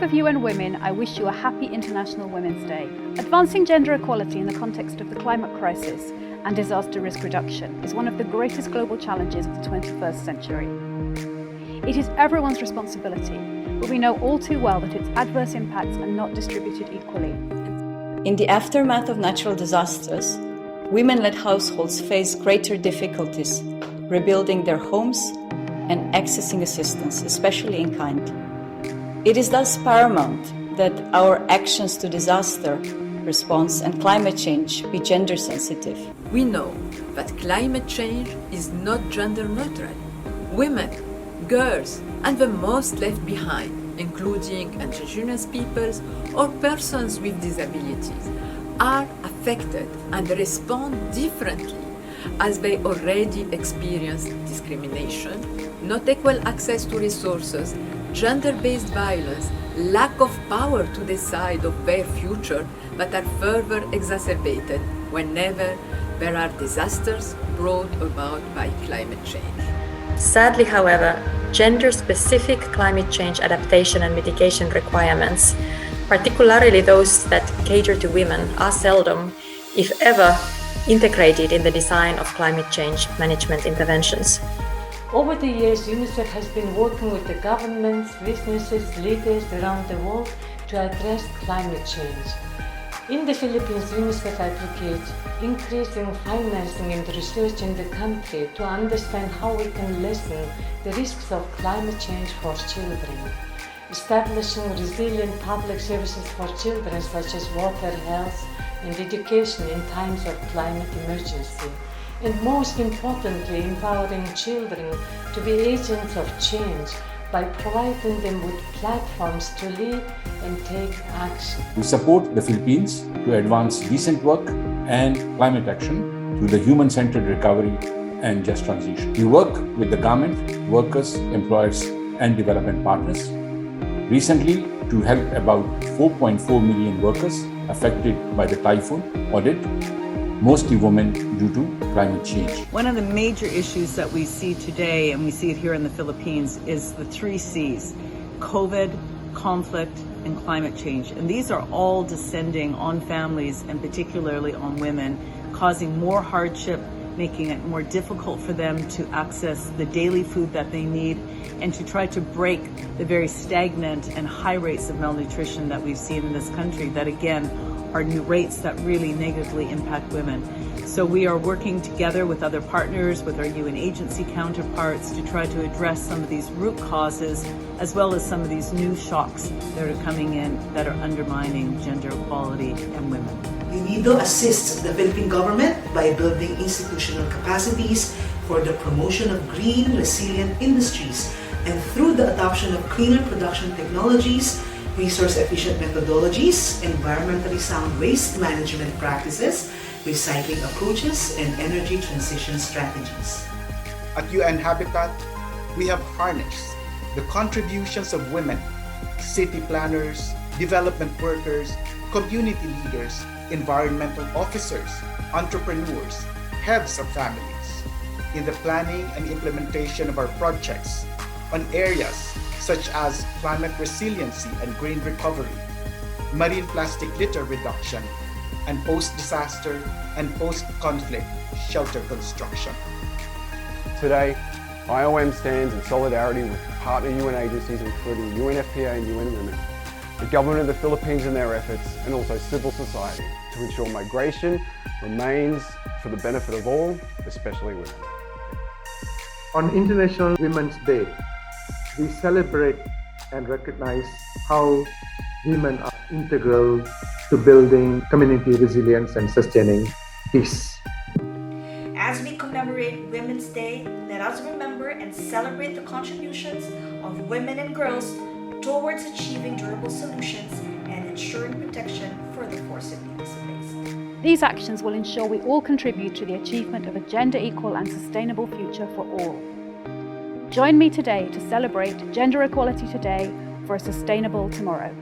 behalf of UN Women, I wish you a happy International Women's Day. Advancing gender equality in the context of the climate crisis and disaster risk reduction is one of the greatest global challenges of the 21st century. It is everyone's responsibility, but we know all too well that its adverse impacts are not distributed equally. In the aftermath of natural disasters, women-led households face greater difficulties rebuilding their homes and accessing assistance, especially in kind. It is thus paramount that our actions to disaster response and climate change be gender sensitive. We know that climate change is not gender neutral. Women, girls, and the most left behind, including indigenous peoples or persons with disabilities, are affected and respond differently as they already experience discrimination, not equal access to resources, gender-based violence, lack of power to decide of their future that are further exacerbated whenever there are disasters brought about by climate change. Sadly, however, gender-specific climate change adaptation and mitigation requirements, particularly those that cater to women, are seldom, if ever, integrated in the design of climate change management interventions. Over the years, UNICEF has been working with the governments, businesses, leaders around the world to address climate change. In the Philippines, UNICEF advocates increasing financing and research in the country to understand how we can lessen the risks of climate change for children. Establishing resilient public services for children such as water, health, and education in times of climate emergency. And most importantly, empowering children to be agents of change by providing them with platforms to lead and take action. We support the Philippines to advance decent work and climate action through the human-centered recovery and just transition. We work with the government, workers, employers, and development partners. Recently, to help about 4.4 million workers affected by the typhoon audit, mostly women due to climate change. One of the major issues that we see today, and we see it here in the Philippines, is the 3 C's: COVID, conflict, and climate change. And these are all descending on families and particularly on women, causing more hardship, making it more difficult for them to access the daily food that they need, and to try to break the very stagnant and high rates of malnutrition that we've seen in this country that, again, are new rates that really negatively impact women. So we are working together with other partners, with our UN agency counterparts, to try to address some of these root causes, as well as some of these new shocks that are coming in that are undermining gender equality and women. UNIDO assists the Philippine government by building institutional capacities for the promotion of green, resilient industries, and through the adoption of cleaner production technologies, resource-efficient methodologies, environmentally sound waste management practices, recycling approaches, and energy transition strategies. At UN Habitat, we have harnessed the contributions of women, city planners, development workers, community leaders, environmental officers, entrepreneurs, heads of families, in the planning and implementation of our projects on areas such as climate resiliency and green recovery, marine plastic litter reduction, and post-disaster and post-conflict shelter construction. Today, IOM stands in solidarity with partner UN agencies including UNFPA and UN Women, the Government of the Philippines in their efforts, and also civil society to ensure migration remains for the benefit of all, especially women. On International Women's Day, we celebrate and recognize how women are integral to building community resilience and sustaining peace. As we commemorate Women's Day, let us remember and celebrate the contributions of women and girls towards achieving durable solutions and ensuring protection for the forcibly displaced. These actions will ensure we all contribute to the achievement of a gender equal and sustainable future for all. Join me today to celebrate gender equality today for a sustainable tomorrow.